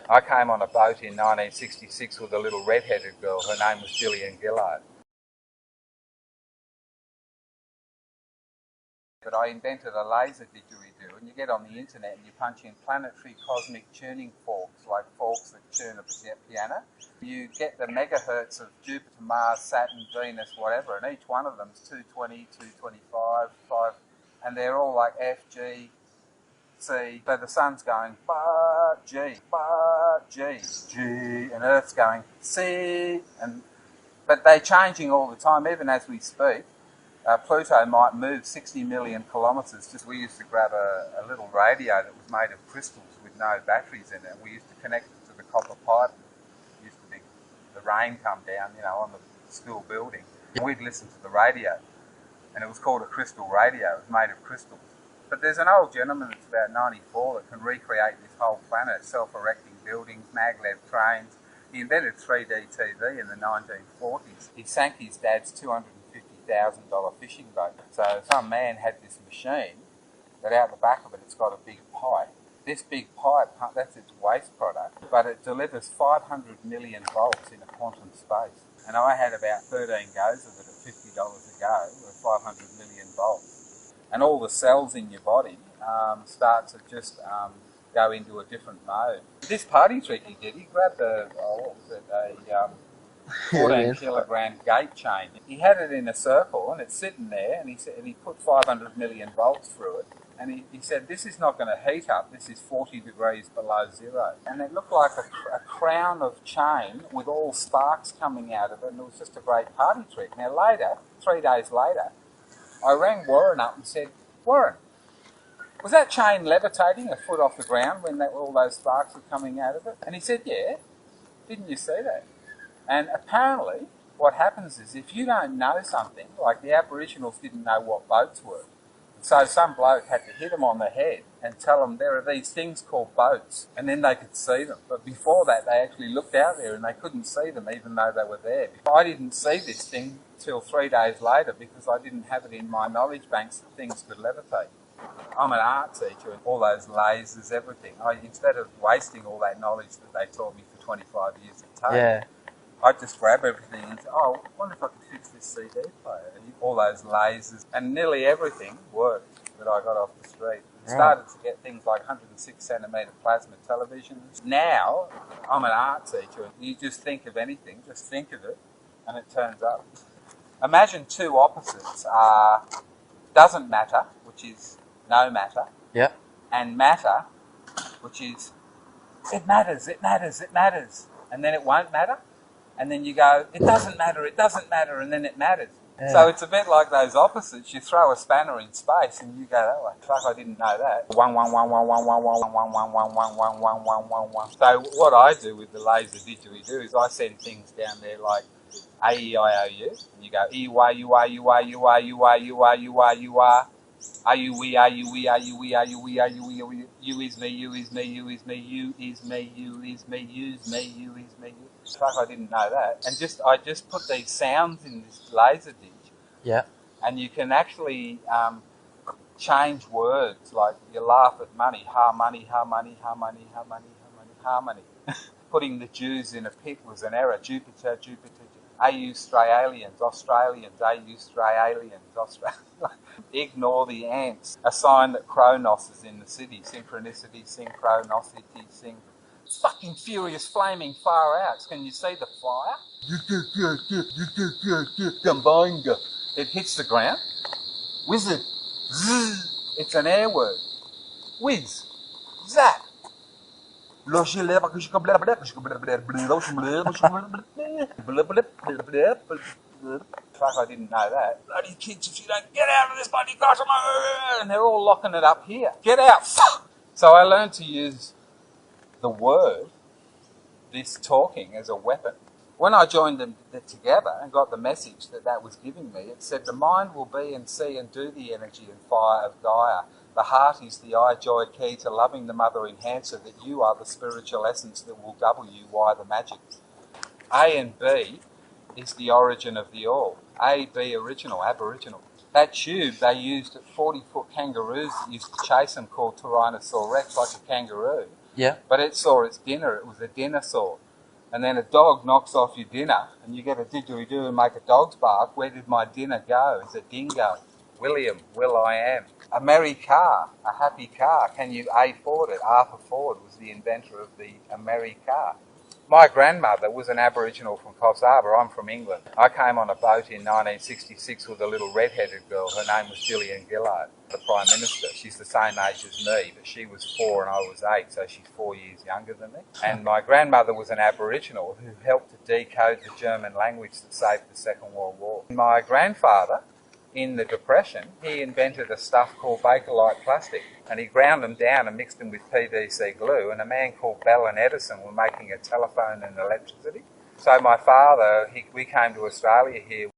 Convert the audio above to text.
I came on a boat in 1966 with a little red-headed girl. Her name was Gillian Gillard. But I invented a laser didgeridoo, and you get on the internet and you punch in planetary cosmic tuning forks, like forks that tune a piano. You get the megahertz of Jupiter, Mars, Saturn, Venus, whatever, and each one of them is 220, 225, 5, and they're all like F, G, C. So the sun's going ba, G, G, and Earth's going C, but they're changing all the time, even as we speak. Pluto might move 60 million kilometres. We used to grab a little radio that was made of crystals with no batteries in it. We used to connect it to the copper pipe. It used to be the rain come down, on the school building. And we'd listen to the radio, and it was called a crystal radio. It was made of crystals. But there's an old gentleman that's about 94 that can recreate this whole planet, self-erecting buildings, maglev trains. He invented 3D TV in the 1940s. He sank his dad's $250,000 fishing boat. So some man had this machine that out the back of it, it's got a big pipe. This big pipe, that's its waste product, but it delivers 500 million volts in a quantum space. And I had about 13 goes of it at $50 a go with 500 million volts. And all the cells in your body start to just go into a different mode. This party trick he did, he grabbed a 14 kilogram gate chain. He had it in a circle and it's sitting there, and he put 500 million volts through it. And he said, this is not going to heat up, this is 40 degrees below zero. And it looked like a crown of chain with all sparks coming out of it, and it was just a great party trick. Now later, 3 days later, I rang Warren up and said, Warren, was that chain levitating a foot off the ground when all those sparks were coming out of it? And he said, yeah, didn't you see that? And apparently what happens is if you don't know something, like the Aboriginals didn't know what boats were, so some bloke had to hit them on the head and tell them there are these things called boats, and then they could see them. But before that, they actually looked out there and they couldn't see them even though they were there. I didn't see this thing till 3 days later because I didn't have it in my knowledge banks that things could levitate. I'm an art teacher, and all those lasers, everything. Instead of wasting all that knowledge that they taught me for 25 years at tape, I just grab everything and say, I wonder if I can fix this CD player. And all those lasers, and nearly everything worked that I got off the street. It started to get things like 106 centimetre plasma televisions. Now, I'm an art teacher, and you just think of anything, just think of it, and it turns up. Imagine two opposites are doesn't matter, which is no matter, and matter, which is it matters, and then it won't matter. And then you go, it doesn't matter, and then it matters. Yeah. So it's a bit like those opposites. You throw a spanner in space and you go that way. Fuck, I didn't know that. So what I do with the laser didgeridoo is I send things down there like A, E, I, O, U. And you go E, Y, U, I, U, I, U, I, U, I, U, I, U, I, U, I. Are you we, are you we, are you we, are you we, are you we, are you, you is me, you is me, you is me, you is me, you is me, use me, you is me, you. Fuck, I didn't know that. And I just put these sounds in this laser dig. Yeah. And you can actually change words, like you laugh at money, harmony, harmony, harmony, harmony, harmony, harmony. Putting the Jews in a pit was an error. Jupiter, Jupiter. Australians, Australians, Australians, Australians. Ignore the ants. A sign that Kronos is in the city. Synchronicity, synchronicity, fucking furious, flaming far outs. Can you see the fire? It hits the ground. Wizard. Zzz. It's an air word. Whiz. Zap. Fuck, I didn't know that. Bloody kids, if you don't get out of this bloody classroom, and they're all locking it up here. Get out, fuck! So I learned to use the word, this talking, as a weapon. When I joined them together and got the message that was giving me, it said the mind will be and see and do the energy and fire of Gaia. The heart is the eye, joy, key to loving the mother enhancer, that you are the spiritual essence that will W-Y the magic. A and B is the origin of the all. A, B, original, aboriginal. That tube they used at 40-foot kangaroos that used to chase them, called Tyrannosaurus Rex, like a kangaroo. Yeah. But it saw its dinner. It was a dinner sword. And then a dog knocks off your dinner, and you get a didgeridoo and make a dog's bark. Where did my dinner go? It's a dingo. William, Will I am. A merry car, a happy car. Can you afford it? Arthur Ford was the inventor of the a merry car. My grandmother was an Aboriginal from Coffs Harbour. I'm from England. I came on a boat in 1966 with a little red-headed girl. Her name was Gillian Gillard, the Prime Minister. She's the same age as me, but she was 4 and I was 8, so she's 4 years younger than me. And my grandmother was an Aboriginal who helped to decode the German language that saved the Second World War. My grandfather, in the Depression, he invented a stuff called Bakelite plastic, and he ground them down and mixed them with PVC glue, and a man called Bell and Edison were making a telephone and electricity. So my father, we came to Australia here